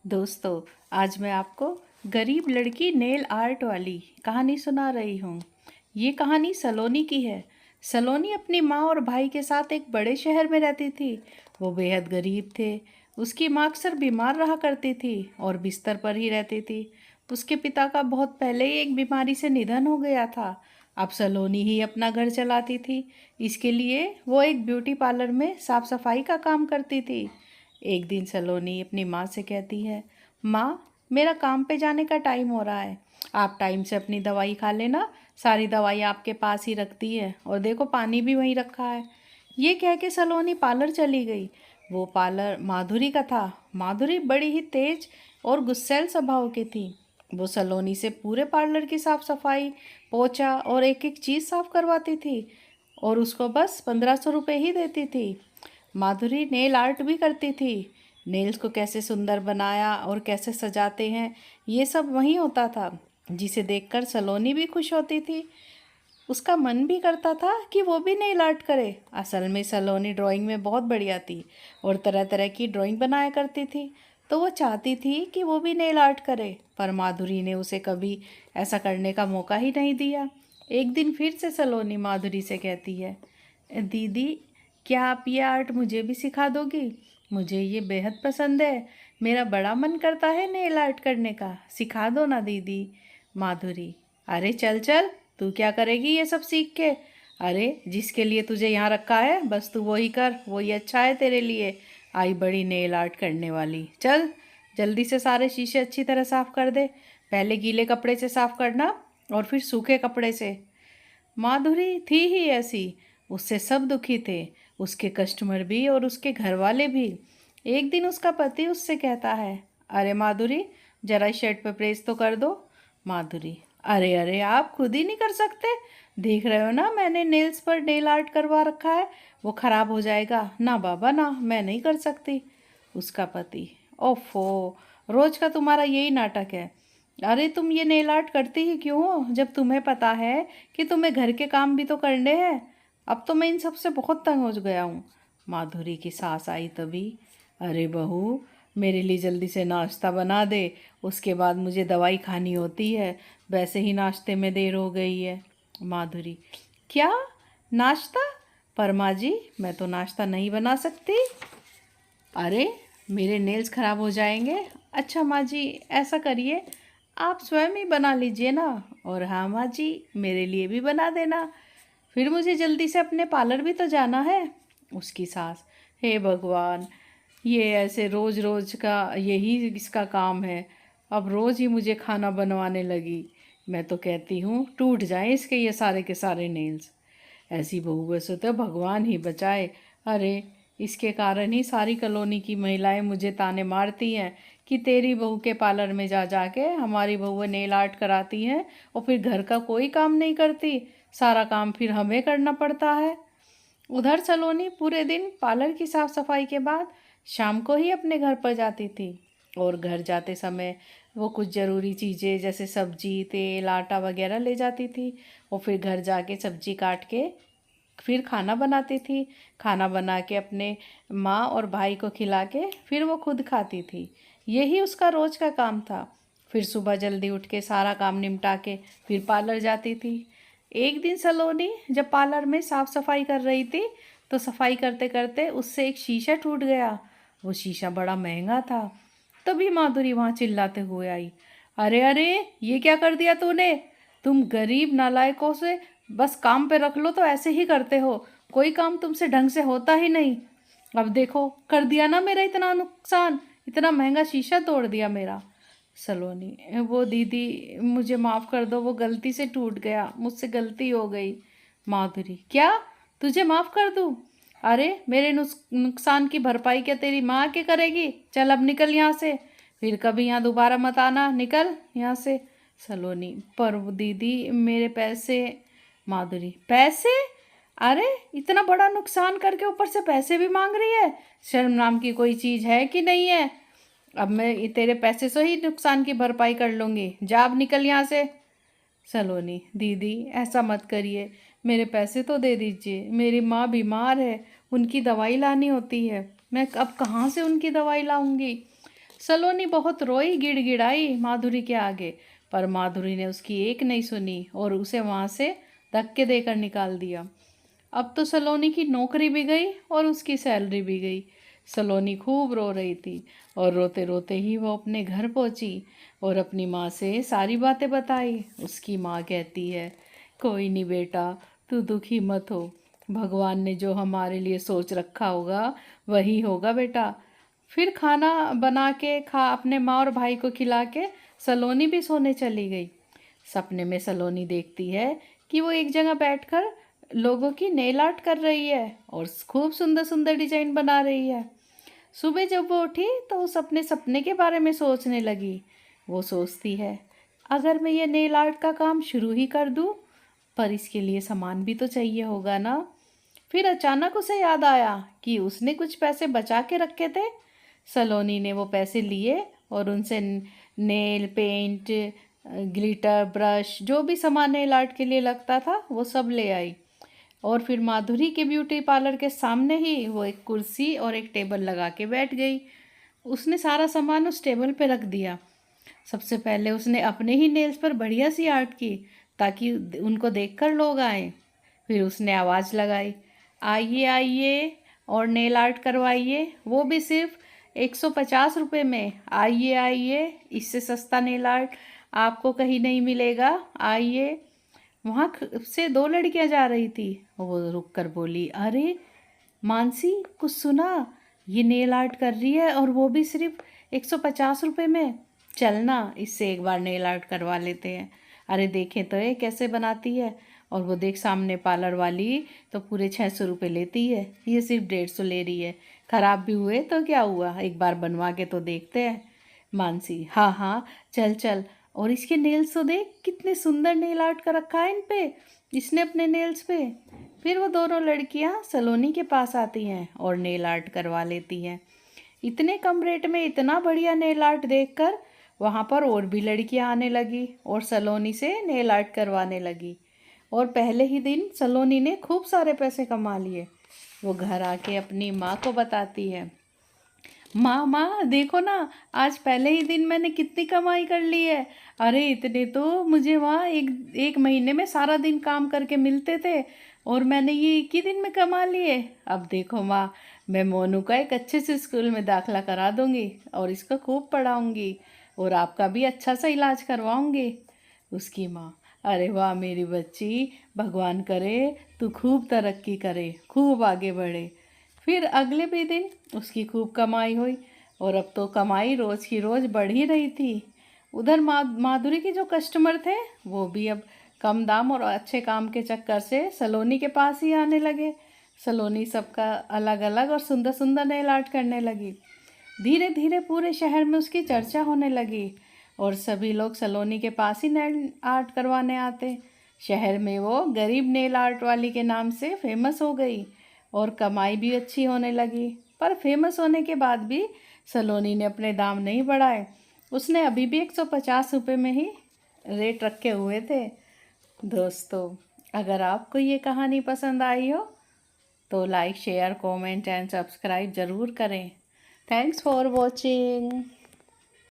दोस्तों, आज मैं आपको गरीब लड़की नेल आर्ट वाली कहानी सुना रही हूँ। ये कहानी सलोनी की है। सलोनी अपनी माँ और भाई के साथ एक बड़े शहर में रहती थी। वो बेहद गरीब थे। उसकी माँ अक्सर बीमार रहा करती थी और बिस्तर पर ही रहती थी। उसके पिता का बहुत पहले ही एक बीमारी से निधन हो गया था। अब सलोनी ही अपना घर चलाती थी। इसके लिए वो एक ब्यूटी पार्लर में साफ सफाई का काम करती थी। एक दिन सलोनी अपनी माँ से कहती है, माँ, मेरा काम पे जाने का टाइम हो रहा है। आप टाइम से अपनी दवाई खा लेना। सारी दवाई आपके पास ही रखती है और देखो पानी भी वहीं रखा है। ये कह के सलोनी पार्लर चली गई। वो पार्लर माधुरी का था। माधुरी बड़ी ही तेज और गुस्सैल स्वभाव की थी। वो सलोनी से पूरे पार्लर की साफ सफाई, पोछा और एक एक चीज़ साफ करवाती थी और उसको बस 1500 रुपये ही देती थी। माधुरी नेल आर्ट भी करती थी। नेल्स को कैसे सुंदर बनाया और कैसे सजाते हैं, ये सब वहीं होता था, जिसे देखकर सलोनी भी खुश होती थी। उसका मन भी करता था कि वो भी नेल आर्ट करे। असल में सलोनी ड्राइंग में बहुत बढ़िया थी और तरह तरह की ड्राइंग बनाया करती थी। तो वो चाहती थी कि वो भी नेल आर्ट करे, पर माधुरी ने उसे कभी ऐसा करने का मौका ही नहीं दिया। एक दिन फिर से सलोनी माधुरी से कहती है, दीदी, क्या आप ये आर्ट मुझे भी सिखा दोगी? मुझे ये बेहद पसंद है। मेरा बड़ा मन करता है नेल आर्ट करने का। सिखा दो ना दीदी। माधुरी, अरे चल चल, तू क्या करेगी ये सब सीख के? अरे जिसके लिए तुझे यहाँ रखा है बस तू वही कर, वही अच्छा है तेरे लिए। आई बड़ी नेल आर्ट करने वाली, चल जल्दी से सारे शीशे अच्छी तरह साफ कर दे। पहले गीले कपड़े से साफ करना और फिर सूखे कपड़े से। माधुरी थी ही ऐसी। उससे सब दुखी थे, उसके कस्टमर भी और उसके घर वाले भी। एक दिन उसका पति उससे कहता है, अरे माधुरी, जरा इस शर्ट पे प्रेस तो कर दो। माधुरी, अरे अरे, आप खुद ही नहीं कर सकते? देख रहे हो ना, मैंने नेल्स पर नेल आर्ट करवा रखा है। वो खराब हो जाएगा ना बाबा ना, मैं नहीं कर सकती। उसका पति, ओफो, रोज का तुम्हारा यही नाटक है। अरे तुम ये नेल आर्ट करती ही क्यों हो, जब तुम्हें पता है कि तुम्हें घर के काम भी तो करने हैं। अब तो मैं इन सब से बहुत तंग हो गया हूँ। माधुरी की सास आई तभी, अरे बहू, मेरे लिए जल्दी से नाश्ता बना दे, उसके बाद मुझे दवाई खानी होती है। वैसे ही नाश्ते में देर हो गई है। माधुरी, क्या नाश्ता? पर माँ जी, मैं तो नाश्ता नहीं बना सकती। अरे मेरे नेल्स खराब हो जाएंगे। अच्छा माँ जी, ऐसा करिए, आप स्वयं ही बना लीजिए ना। और हाँ माँ जी, मेरे लिए भी बना देना, फिर मुझे जल्दी से अपने पार्लर भी तो जाना है। उसकी सास, हे भगवान, ये ऐसे रोज रोज का यही इसका काम है। अब रोज ही मुझे खाना बनवाने लगी। मैं तो कहती हूँ टूट जाए इसके ये सारे के सारे नेल्स। ऐसी बहू से तो भगवान ही बचाए। अरे इसके कारण ही सारी कॉलोनी की महिलाएं मुझे ताने मारती हैं कि तेरी बहू के पार्लर में जा जाके हमारी बहू नेल आर्ट कराती हैं और फिर घर का कोई काम नहीं करती, सारा काम फिर हमें करना पड़ता है। उधर सलोनी पूरे दिन पार्लर की साफ सफाई के बाद शाम को ही अपने घर पर जाती थी और घर जाते समय वो कुछ ज़रूरी चीज़ें जैसे सब्जी, तेल, आटा वगैरह ले जाती थी और फिर घर जाके सब्जी काट के फिर खाना बनाती थी। खाना बना के अपने माँ और भाई को खिला के फिर वो खुद खाती थी। यही उसका रोज का काम था। फिर सुबह जल्दी उठ के सारा काम निपटा के फिर पार्लर जाती थी। एक दिन सलोनी जब पार्लर में साफ सफाई कर रही थी तो सफाई करते करते उससे एक शीशा टूट गया। वो शीशा बड़ा महंगा था। तभी माधुरी वहाँ चिल्लाते हुए आई, अरे अरे, ये क्या कर दिया तूने? तुम गरीब नालायकों से बस काम पे रख लो तो ऐसे ही करते हो, कोई काम तुमसे ढंग से होता ही नहीं। अब देखो, कर दिया ना मेरा इतना नुकसान, इतना महंगा शीशा तोड़ दिया मेरा। सलोनी, वो दीदी मुझे माफ़ कर दो, वो गलती से टूट गया, मुझसे गलती हो गई। माधुरी, क्या तुझे माफ़ कर दूँ? अरे मेरे नुकसान की भरपाई क्या तेरी माँ के करेगी? चल अब निकल यहाँ से, फिर कभी यहाँ दोबारा मत आना, निकल यहाँ से। सलोनी, पर वो दीदी मेरे पैसे। माधुरी, पैसे? अरे इतना बड़ा नुकसान करके ऊपर से पैसे भी मांग रही है? शर्म नाम की कोई चीज़ है कि नहीं है? अब मैं तेरे पैसे से ही नुकसान की भरपाई कर लूँगी, जा अब निकल यहाँ से। सलोनी, दीदी ऐसा मत करिए, मेरे पैसे तो दे दीजिए, मेरी माँ बीमार है, उनकी दवाई लानी होती है, मैं अब कहाँ से उनकी दवाई लाऊंगी? सलोनी बहुत रोई, गिड़गिड़ाई माधुरी के आगे, पर माधुरी ने उसकी एक नहीं सुनी और उसे वहाँ से धक्के देकर निकाल दिया। अब तो सलोनी की नौकरी भी गई और उसकी सैलरी भी गई। सलोनी खूब रो रही थी और रोते रोते ही वो अपने घर पहुंची और अपनी माँ से सारी बातें बताई। उसकी माँ कहती है, कोई नहीं बेटा, तू दुखी मत हो, भगवान ने जो हमारे लिए सोच रखा होगा वही होगा बेटा। फिर खाना बना के अपने माँ और भाई को खिला के सलोनी भी सोने चली गई। सपने में सलोनी देखती है कि वो एक जगह बैठकर लोगों की नेल आर्ट कर रही है और खूब सुंदर सुंदर डिजाइन बना रही है। सुबह जब वो उठी तो उस अपने सपने के बारे में सोचने लगी। वो सोचती है, अगर मैं ये नेल आर्ट का काम शुरू ही कर दूँ, पर इसके लिए सामान भी तो चाहिए होगा ना। फिर अचानक उसे याद आया कि उसने कुछ पैसे बचा के रखे थे। सलोनी ने वो पैसे लिए और उनसे नेल पेंट, ग्लिटर, ब्रश, जो भी सामान नेल आर्ट के लिए लगता था वो सब ले आई। और फिर माधुरी के ब्यूटी पार्लर के सामने ही वो एक कुर्सी और एक टेबल लगा के बैठ गई। उसने सारा सामान उस टेबल पे रख दिया। सबसे पहले उसने अपने ही नेल्स पर बढ़िया सी आर्ट की ताकि उनको देखकर लोग आए। फिर उसने आवाज़ लगाई, आइए आइए और नेल आर्ट करवाइए, वो भी सिर्फ 150 रुपये में। आइए आइए, इससे सस्ता नेल आर्ट आपको कहीं नहीं मिलेगा, आइए। वहाँ से दो लड़कियाँ जा रही थी। वो रुक कर बोली, अरे मानसी, कुछ सुना, ये नेल आर्ट कर रही है और वो भी सिर्फ 150 रुपये में। चलना, इससे एक बार नेल आर्ट करवा लेते हैं। अरे देखें तो ये कैसे बनाती है। और वो देख, सामने पार्लर वाली तो पूरे 600 रुपये लेती है, ये सिर्फ 150 ले रही है। ख़राब भी हुए तो क्या हुआ, एक बार बनवा के तो देखते हैं। मानसी, हाँ हाँ, चल चल। और इसके नेल्स तो देख, कितने सुंदर नेल आर्ट का रखा है इन पे, इसने अपने नेल्स पे। फिर वो दोनों लड़कियां सलोनी के पास आती हैं और नेल आर्ट करवा लेती हैं। इतने कम रेट में इतना बढ़िया नेल आर्ट देखकर वहाँ पर और भी लड़कियां आने लगी और सलोनी से नेल आर्ट करवाने लगी। और पहले ही दिन सलोनी ने खूब सारे पैसे कमा लिए। वो घर आके अपनी माँ को बताती है, माँ माँ देखो ना, आज पहले ही दिन मैंने कितनी कमाई कर ली है। अरे इतने तो मुझे वहाँ एक एक महीने में सारा दिन काम करके मिलते थे और मैंने ये एक ही दिन में कमा लिए। अब देखो माँ, मैं मोनू का एक अच्छे से स्कूल में दाखिला करा दूँगी और इसको खूब पढ़ाऊँगी और आपका भी अच्छा सा इलाज करवाऊँगी। उसकी माँ, अरे वाह मेरी बच्ची, भगवान करे तू खूब तरक्की करे, खूब आगे बढ़े। फिर अगले भी दिन उसकी खूब कमाई हुई और अब तो कमाई रोज़ की रोज़ बढ़ ही रही थी। उधर माधुरी के जो कस्टमर थे वो भी अब कम दाम और अच्छे काम के चक्कर से सलोनी के पास ही आने लगे। सलोनी सबका अलग अलग और सुंदर सुंदर नेल आर्ट करने लगी। धीरे धीरे पूरे शहर में उसकी चर्चा होने लगी और सभी लोग सलोनी के पास ही नेल आर्ट करवाने आते। शहर में वो गरीब नेल आर्ट वाली के नाम से फेमस हो गई और कमाई भी अच्छी होने लगी। पर फेमस होने के बाद भी सलोनी ने अपने दाम नहीं बढ़ाए। उसने अभी भी 150 रुपये में ही रेट रखे हुए थे। दोस्तों, अगर आपको ये कहानी पसंद आई हो तो like, share, comment and subscribe ज़रूर करें। Thanks for watching.